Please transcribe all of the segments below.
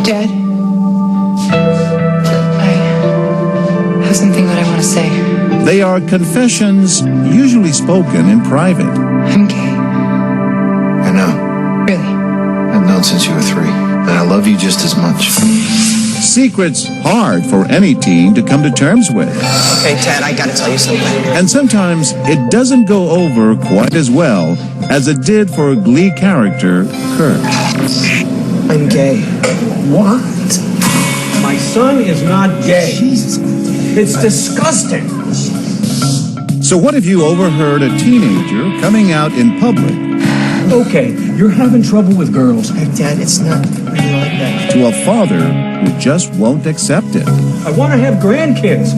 Dad, I have something that I want to say. They are confessions usually spoken in private. I'm gay. I know. Really? I've known since you were 3. And I love you just as much. Secrets hard for any teen to come to terms with. Hey, Ted, I gotta tell you something. And sometimes it doesn't go over quite as well as it did for Glee character Kurt. I'm gay. What? My son is not gay. Jesus. It's disgusting. So what if you overheard a teenager coming out in public Okay, you're having trouble with girls. Hey, Dad, it's not really like that. to a father who just won't accept it? I want to have grandkids.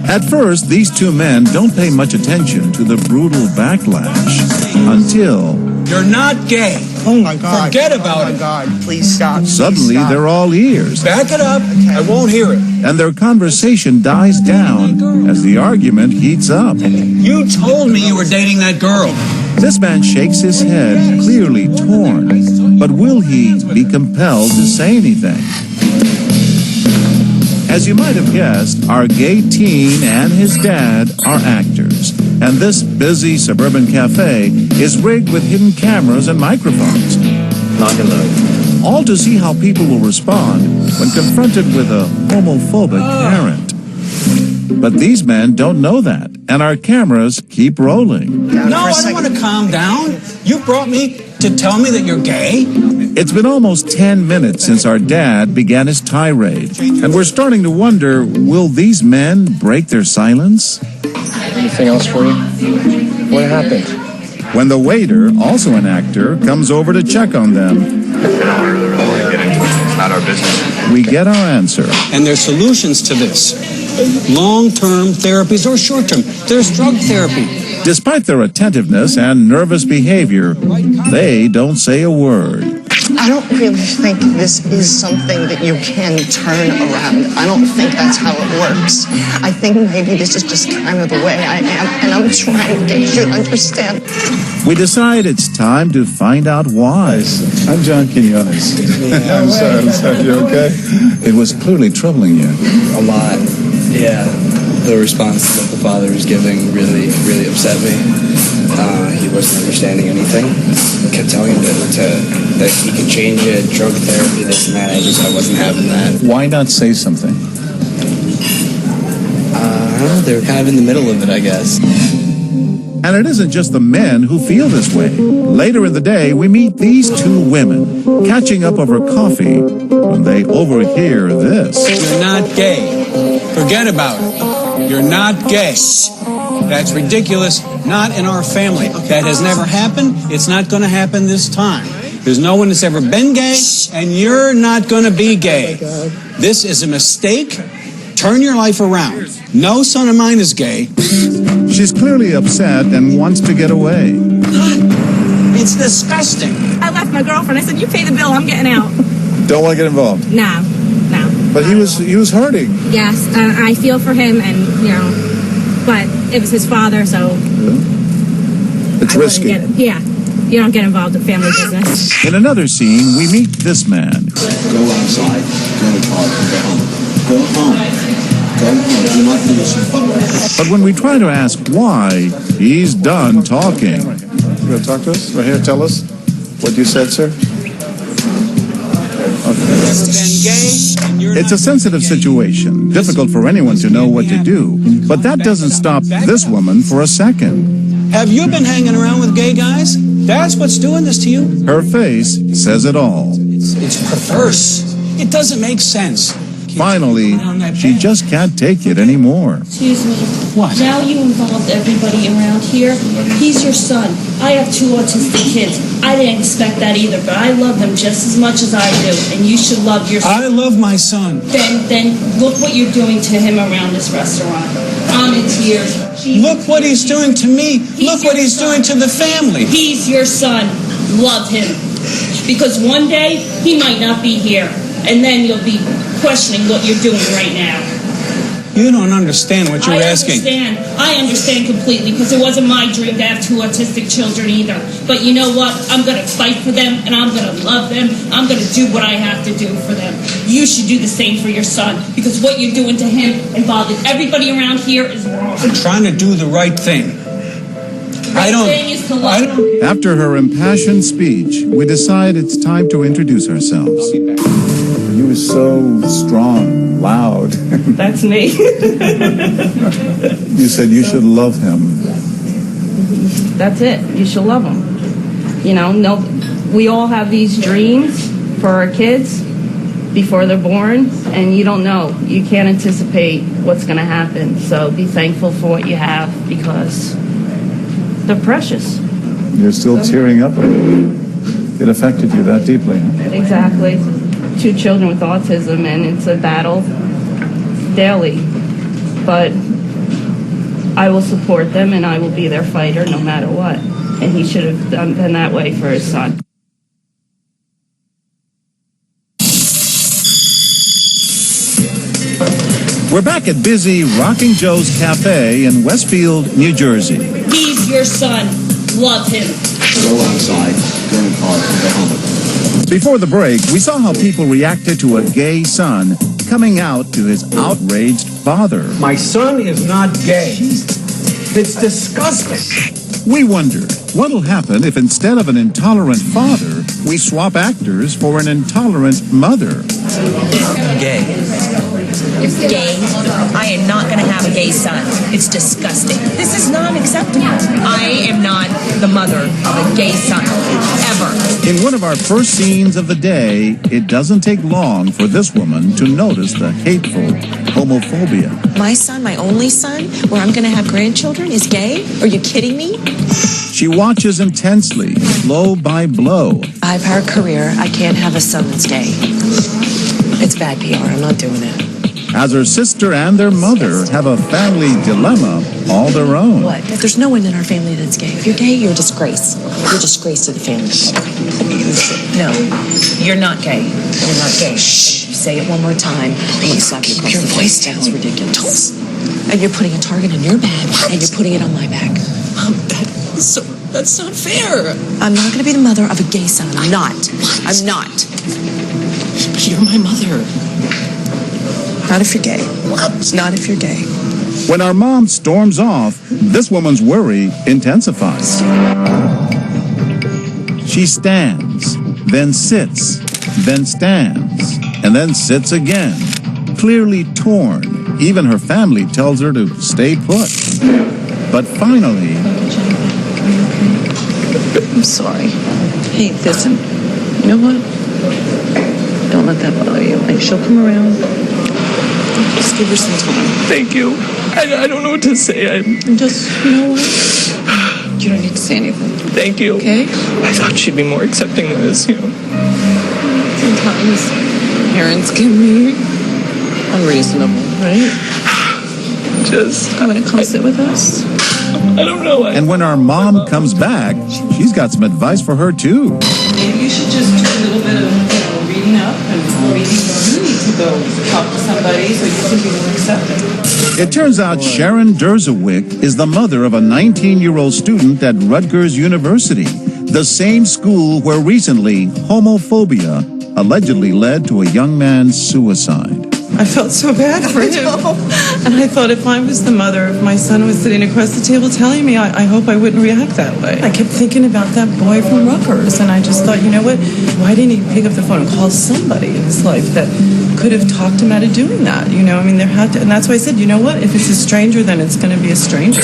At first, these two men don't pay much attention to the brutal backlash until You're not gay. Oh, my God. Forget about Oh, my it. God. Please stop. suddenly Please stop. they're all ears. Back it up. I won't hear it. And their conversation dies down as the argument heats up. You told me you were dating that girl. This man shakes his head, clearly torn. But will he be compelled to say anything? As you might have guessed, our gay teen and his dad are actors. And this busy suburban cafe is rigged with hidden cameras and microphones. Knock and load. All to see how people will respond when confronted with a homophobic parent. But these men don't know that, and our cameras keep rolling. No, I don't want to calm down. You brought me to tell me that you're gay? It's been almost 10 minutes since our dad began his tirade, and we're starting to wonder, will these men break their silence? Anything else for you? What happened? When the waiter, also an actor, comes over to check on them, I don't really want to get into it. It's not our business. we get our answer. And there's solutions to this. Long-term therapies or short-term. There's drug therapy. Despite their attentiveness and nervous behavior, they don't say a word. I don't really think this is something that you can turn around. I don't think that's how it works. I think maybe this is just kind of the way I am, and I'm trying to get you to understand. We decide it's time to find out why. I'm John Quinones. I'm sorry, you okay? It was clearly troubling you. A lot. Yeah. The response that the father was giving really upset me. He wasn't understanding anything. I kept telling him that he could change it, drug therapy, this and that. I wasn't having that. Why not say something? I don't know. They were kind of in the middle of it, I guess. And it isn't just the men who feel this way. Later in the day, we meet these two women catching up over coffee when they overhear this. You're not gay. Forget about it. You're not gay. That's ridiculous. Not in our family. That has never happened. It's not going to happen this time. There's no one that's ever been gay, and you're not going to be gay. This is a mistake. Turn your life around. No son of mine is gay. She's clearly upset and wants to get away. It's disgusting. I left my girlfriend. I said, you pay the bill, I'm getting out. Don't want to get involved. No. But he was hurting. Yes, I feel for him, and, but it was his father, so... It's risky. You don't get involved in family business. In another scene, we meet this man. Go outside, go to park, and go home. Go home. Go home. Do not lose. But when we try to ask why, he's done talking. You want to talk to us? Right here, tell us what you said, sir. It's a sensitive situation, difficult for anyone to know what to do. But that doesn't stop this woman for a second. Have you been hanging around with gay guys? That's what's doing this to you? Her face says it all. It's perverse. It doesn't make sense. Finally, she just can't take it anymore. Excuse me. What? Now you involved everybody around here. He's your son. I have 2 autistic kids. I didn't expect that either, but I love them just as much as I do, and you should love your son. I love my son. Then look what you're doing to him around this restaurant. I'm in tears. Look what he's doing to me. Look what he's doing to the family. He's your son. Love him. Because one day, he might not be here, and then you'll be questioning what you're doing right now. You don't understand what you're asking. I understand completely, because it wasn't my dream to have 2 autistic children either. But you know what? I'm going to fight for them, and I'm going to love them. I'm going to do what I have to do for them. You should do the same for your son, because what you're doing to him and bothering everybody around here is wrong. I'm trying to do the right thing. After her impassioned speech, we decide it's time to introduce ourselves. You were so strong, loud. That's me. You said you should love him. That's it. You should love him. You know, we all have these dreams for our kids before they're born, and you don't know. You can't anticipate what's going to happen. So be thankful for what you have, because they're precious. You're still tearing up. It affected you that deeply. Exactly. 2 children with autism, and it's a battle daily. But I will support them, and I will be their fighter no matter what. And he should have been that way for his son. We're back at busy Rocking Joe's Cafe in Westfield, New Jersey. He's your son. Love him. Go outside, go in the car, and go home. Before the break, we saw how people reacted to a gay son coming out to his outraged father. My son is not gay. It's disgusting. We wondered what'll happen if instead of an intolerant father, we swap actors for an intolerant mother. Gay. Gay? I am not going to have a gay son. It's disgusting. This is not acceptable. I am not the mother of a gay son, ever. In one of our first scenes of the day, it doesn't take long for this woman to notice the hateful homophobia. My son, my only son, where I'm going to have grandchildren, is gay? Are you kidding me? She watches intensely, blow by blow. I have our career. I can't have a son that's gay. It's bad PR. I'm not doing it. As her sister and their mother have a family dilemma all their own. What? There's no one in our family that's gay. If you're gay, you're a disgrace. You're a disgrace to the family. No, you're not gay. You're not gay. Shh. You say it one more time, I'm going to slap you across the face. That's ridiculous. And you're putting a target on your back, and you're putting it on my back. That's not fair. I'm not going to be the mother of a gay son. I'm not. What? I'm not. You're my mother. Not if you're gay. What? Not if you're gay. When our mom storms off, this woman's worry intensifies. She stands, then sits, then stands, and then sits again, clearly torn. Even her family tells her to stay put. But finally... I'm sorry. Hey, listen. You know what? Don't let that bother you. Like, she'll come around. Just give her some time. Thank you. I don't know what to say. Just, you know what? You don't need to say anything. Thank you. Okay? I thought she'd be more accepting of this, you know. Sometimes parents can be unreasonable, right? Just... You want to come sit with us? I don't know. And when our mom comes back, she's got some advice for her, too. Maybe you should just do a little bit of, reading up and maybe you need to go talk to somebody so you can be more accepting. It turns out Sharon Derzowick is the mother of a 19-year-old student at Rutgers University, the same school where recently homophobia allegedly led to a young man's suicide. I felt so bad for him. And I thought if I was the mother, if my son was sitting across the table telling me, I hope I wouldn't react that way. I kept thinking about that boy from Rutgers, and I just thought, you know what? Why didn't he pick up the phone and call somebody in his life that could have talked him out of doing that? You know, I mean, there had to, and that's why I said, you know what? If it's a stranger, then it's going to be a stranger.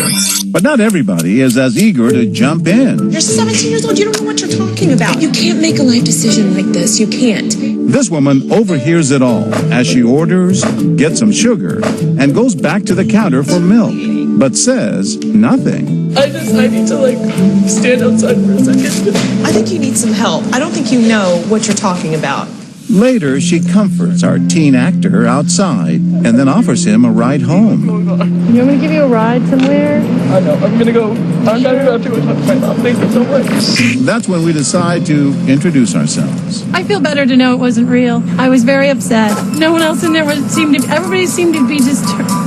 But not everybody is as eager to jump in. You're 17 years old. You don't know what you're talking about. You can't make a life decision like this. You can't. This woman overhears it all as she orders, gets some sugar, and goes back to the counter for milk, but says nothing. I need to, stand outside for a second. I think you need some help. I don't think you know what you're talking about. Later, she comforts our teen actor outside and then offers him a ride home. You want me to give you a ride somewhere? I know. I'm going to go. I'm not going to talk to my mom. Thank you so much. That's when we decide to introduce ourselves. I feel better to know it wasn't real. I was very upset. No one else in there everybody seemed to be just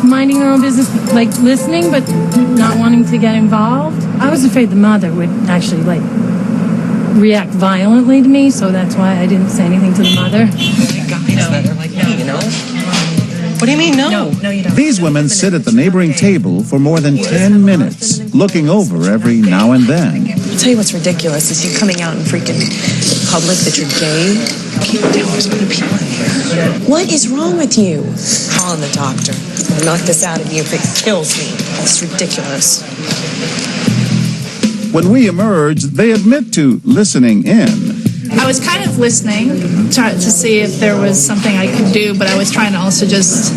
minding their own business, like listening, but not wanting to get involved. I was afraid the mother would actually, like, react violently to me, so that's why I didn't say anything to the mother. Guys that are like me, you know? What do you mean, no? No, you don't. These women sit at the neighboring table for more than 10 minutes, looking over every now and then. I'll tell you what's ridiculous is you coming out in freaking public that you're gay. Keep it down, there's other people in here. What is wrong with you? Calling the doctor. I'll knock this out of you if it kills me. It's ridiculous. When we emerge, they admit to listening in. I was kind of listening to see if there was something I could do, but I was trying to also just,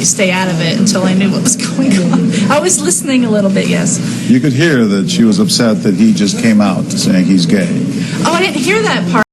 stay out of it until I knew what was going on. I was listening a little bit, yes. You could hear that she was upset that he just came out saying he's gay. Oh, I didn't hear that part.